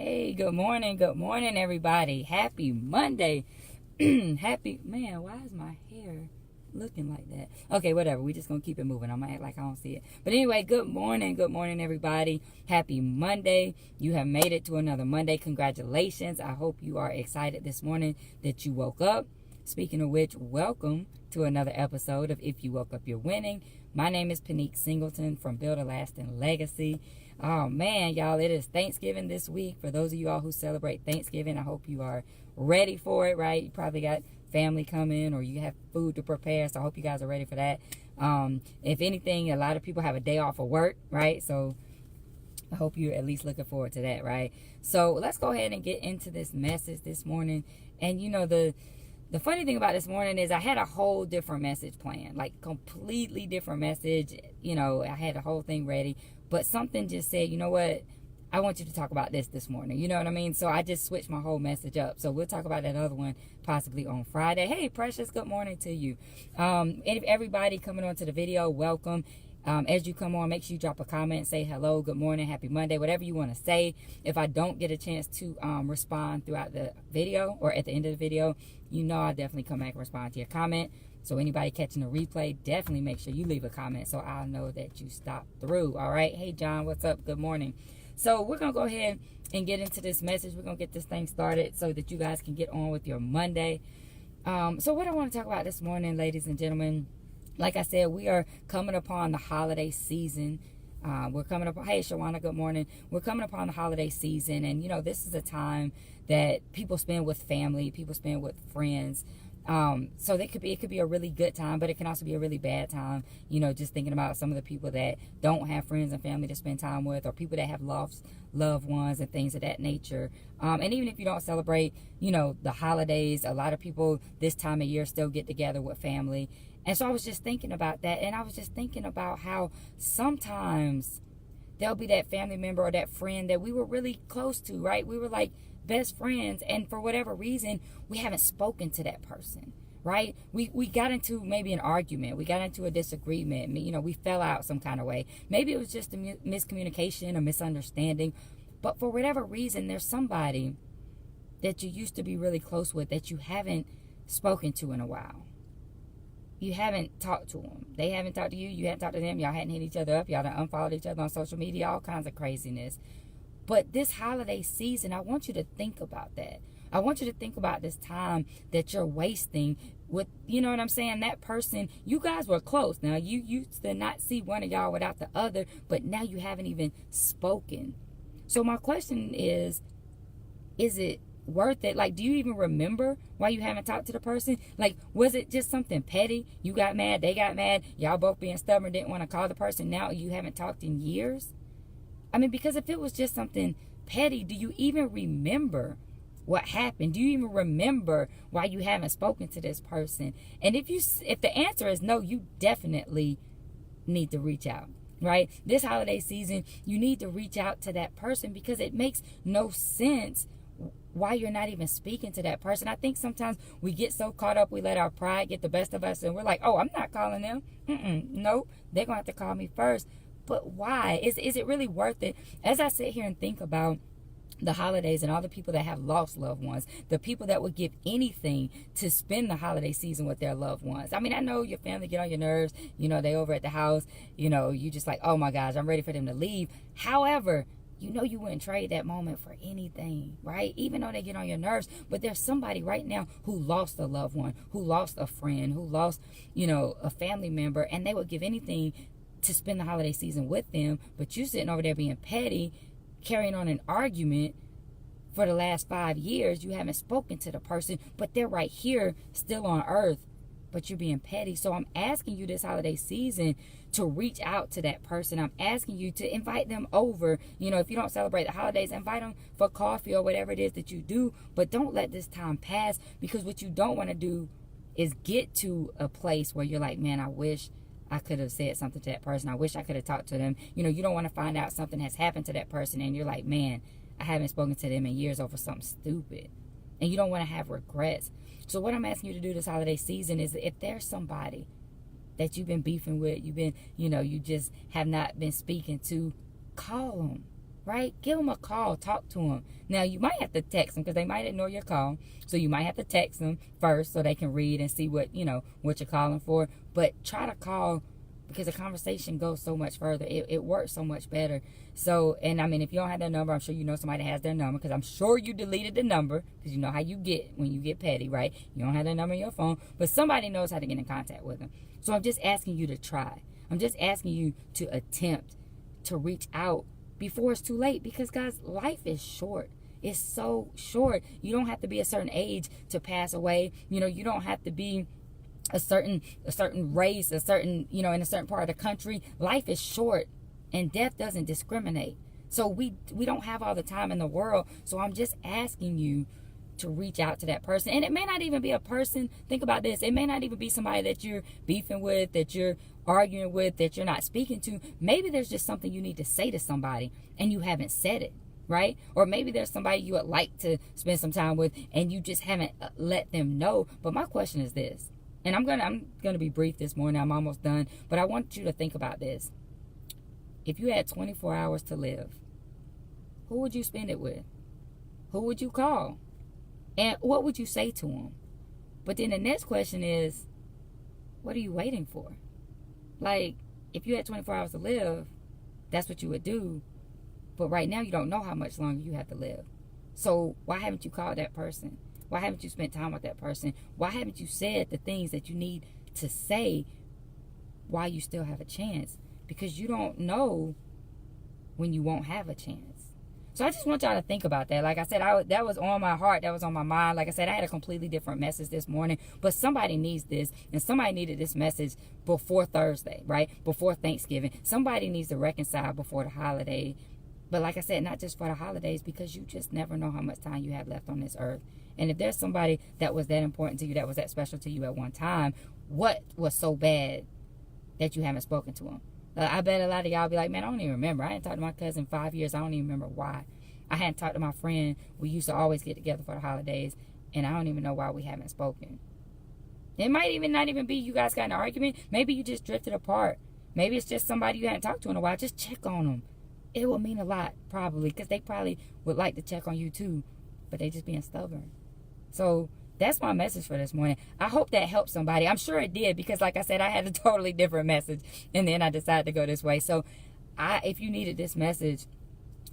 Hey, good morning, everybody. Happy Monday. Man, why is my hair looking like that? Okay, whatever. We just gonna keep it moving. I'm gonna act like I don't see it. But anyway, good morning, everybody. Happy Monday. You have made it to another Monday. Congratulations. I hope you are excited this morning that you woke up. Speaking of which, welcome to another episode of If You Woke Up, You're Winning. My name is Pinique Singleton from Build a Lasting Legacy. Oh man, y'all, it is Thanksgiving this week. For those of you all who celebrate Thanksgiving, I hope you are ready for it, right? You probably got family coming or you have food to prepare, so I hope you guys are ready for that. If anything, a lot of people have a day off of work, right? So I hope you're at least looking forward to that, right? So let's go ahead and get into this message this morning. And you know, the funny thing about this morning is I had a whole different message planned, like completely different message. You know, I had the whole thing ready, but something just said, you know what? I want you to talk about this morning. You know what I mean? So I just switched my whole message up. So we'll talk about that other one possibly on Friday. Hey, Precious, good morning to you. And everybody coming on to the video, welcome. As you come on, make sure you drop a comment, say hello, good morning, happy Monday, whatever you want to say. If I don't get a chance to respond throughout the video or at the end of the video, you know I'll definitely come back and respond to your comment. So anybody catching the replay, definitely make sure you leave a comment so I'll know that you stopped through. All right. Hey, John, what's up? Good morning. So we're going to go ahead and get into this message. We're going to get this thing started so that you guys can get on with your Monday. So what I want to talk about this morning, ladies and gentlemen, like I said, we are coming upon the holiday season. We're coming up. Hey, Shawana, good morning. We're coming upon the holiday season. And, you know, this is a time that people spend with family, people spend with friends. So it could be a really good time, but it can also be a really bad time. You know, just thinking about some of the people that don't have friends and family to spend time with, or people that have lost loved ones and things of that nature. And even if you don't celebrate, you know, the holidays, a lot of people this time of year still get together with family. And so I was just thinking about that. And I was just thinking about how sometimes there'll be that family member or that friend that we were really close to, right? We were like best friends, and for whatever reason we haven't spoken to that person, right? We got into maybe an argument, we got into a disagreement, you know, we fell out some kind of way. Maybe it was just a miscommunication or misunderstanding, but for whatever reason there's somebody that you used to be really close with that you haven't spoken to in a while. You haven't talked to them, they haven't talked to you, you haven't talked to them, y'all hadn't hit each other up, y'all done unfollowed each other on social media, all kinds of craziness. But this holiday season, I want you to think about that. I want you to think about this time that you're wasting with, you know what I'm saying, that person. You guys were close. Now, you used to not see one of y'all without the other, but now you haven't even spoken. So my question is it worth it? Like, do you even remember why you haven't talked to the person? Like, was it just something petty? You got mad, they got mad, y'all both being stubborn, didn't want to call the person. Now you haven't talked in years? I mean, because if it was just something petty, do you even remember what happened? Do you even remember why you haven't spoken to this person? And if the answer is no, you definitely need to reach out, right? This holiday season, you need to reach out to that person, because it makes no sense why you're not even speaking to that person. I think sometimes we get so caught up, we let our pride get the best of us, and we're like, oh, I'm not calling them. No, they're going to have to call me first. But why? Is it really worth it? As I sit here and think about the holidays and all the people that have lost loved ones, the people that would give anything to spend the holiday season with their loved ones. I mean, I know your family get on your nerves. You know, they over at the house. You know, you just like, oh my gosh, I'm ready for them to leave. However, you know you wouldn't trade that moment for anything, right? Even though they get on your nerves. But there's somebody right now who lost a loved one, who lost a friend, who lost, you know, a family member, and they would give anything to spend the holiday season with them. But you sitting over there being petty, carrying on an argument for the last 5 years. You haven't spoken to the person, but they're right here still on earth, but you're being petty. So I'm asking you this holiday season to reach out to that person. I'm asking you to invite them over. You know, if you don't celebrate the holidays, invite them for coffee or whatever it is that you do, but don't let this time pass, because what you don't want to do is get to a place where you're like, man, I wish I could have said something to that person. I wish I could have talked to them. You know, you don't want to find out something has happened to that person and you're like, man, I haven't spoken to them in years over something stupid. And you don't want to have regrets. So what I'm asking you to do this holiday season is, if there's somebody that you've been beefing with, you've been, you know, you just have not been speaking to, call them, right? Give them a call. Talk to them. Now, you might have to text them because they might ignore your call. So you might have to text them first so they can read and see what, what you're calling for. But try to call because the conversation goes so much further. It works so much better. So, and I mean, if you don't have their number, I'm sure you know somebody that has their number because I'm sure you deleted the number because you know how you get when you get petty, right? You don't have their number in your phone, but somebody knows how to get in contact with them. So I'm just asking you to try. I'm just asking you to attempt to reach out before it's too late because, guys, life is short. It's so short. You don't have to be a certain age to pass away. You don't have to be a certain race, a certain, in a certain part of the country. Life is short and death doesn't discriminate. So we don't have all the time in the world. So I'm just asking you to reach out to that person. And it may not even be a person. Think about this. It may not even be somebody that you're beefing with, that you're arguing with, that you're not speaking to. Maybe there's just something you need to say to somebody and you haven't said it, right? Or maybe there's somebody you would like to spend some time with and you just haven't let them know. But my question is this, and I'm gonna be brief this morning. I'm almost done, but I want you to think about this. If you had 24 hours to live, who would you spend it with? Who would you call? And what would you say to them? But then the next question is, what are you waiting for? Like, if you had 24 hours to live, that's what you would do. But right now, you don't know how much longer you have to live. So why haven't you called that person? Why haven't you spent time with that person? Why haven't you said the things that you need to say while you still have a chance? Because you don't know when you won't have a chance. So I just want y'all to think about that. Like I said, that was on my heart. That was on my mind. Like I said, I had a completely different message this morning. But somebody needs this. And somebody needed this message before Thursday, right? Before Thanksgiving. Somebody needs to reconcile before the holiday. But like I said, not just for the holidays, because you just never know how much time you have left on this earth. And if there's somebody that was that important to you, that was that special to you at one time, what was so bad that you haven't spoken to them? I bet a lot of y'all be like, man, I don't even remember. I hadn't talked to my cousin in 5 years. I don't even remember why. I hadn't talked to my friend. We used to always get together for the holidays, and I don't even know why we haven't spoken. It might even not even be you guys got in an argument. Maybe you just drifted apart. Maybe it's just somebody you hadn't talked to in a while. Just check on them. It will mean a lot, probably, because they probably would like to check on you too, but they just being stubborn. So that's my message for this morning. I hope that helped somebody. I'm sure it did because, like I said, I had a totally different message, and then I decided to go this way. So if you needed this message,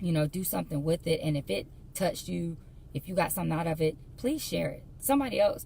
do something with it. And if it touched you, if you got something out of it, please share it. Somebody else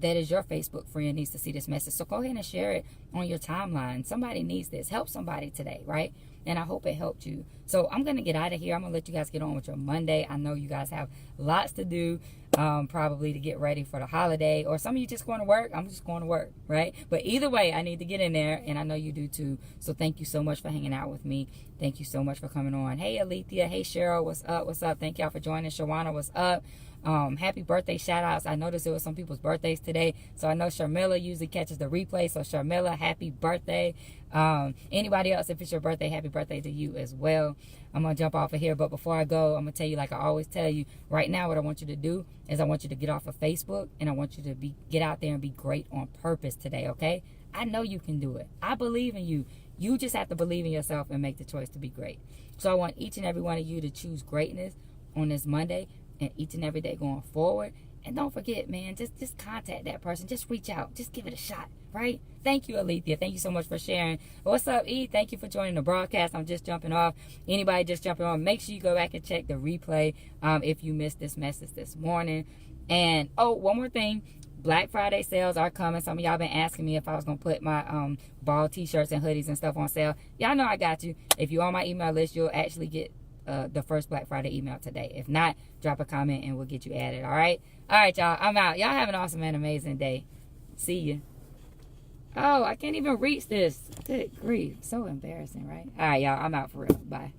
that is your Facebook friend needs to see this message. So go ahead and share it on your timeline. Somebody needs this. Help somebody today, right? And I hope it helped you. So I'm going to get out of here. I'm going to let you guys get on with your Monday. I know you guys have lots to do, probably to get ready for the holiday. Or some of you just going to work. I'm just going to work, right? But either way, I need to get in there, and I know you do too. So thank you so much for hanging out with me. Thank you so much for coming on. Hey, Alethea. Hey, Cheryl. What's up? What's up? Thank y'all for joining. Shawana, what's up? Happy birthday shout outs. I noticed it was some people's birthdays today, so I know Sharmilla usually catches the replay. So Sharmilla, happy birthday. Anybody else, if it's your birthday, happy birthday to you as well. I'm gonna jump off of here, but before I go, I'm gonna tell you, like I always tell you, right now what I want you to do is I want you to get off of Facebook, and I want you to get out there and be great on purpose today. Okay, I know you can do it. I believe in you. You just have to believe in yourself and make the choice to be great. So I want each and every one of you to choose greatness on this Monday and each and every day going forward. And don't forget, man, just contact that person. Just reach out. Just give it a shot, right? Thank you, Alethea. Thank you so much for sharing. What's up, E? Thank you for joining the broadcast. I'm just jumping off. Anybody just jumping on, make sure you go back and check the replay if you missed this message this morning. And, one more thing. Black Friday sales are coming. Some of y'all been asking me if I was going to put my ball t-shirts and hoodies and stuff on sale. Y'all know I got you. If you're on my email list, you'll actually get the first Black Friday email today. If not, drop a comment and we'll get you added. All right, y'all. I'm out. Y'all have an awesome and amazing day. See you. Oh, I can't even reach this. Good grief. So embarrassing, right? All right, y'all. I'm out for real. Bye.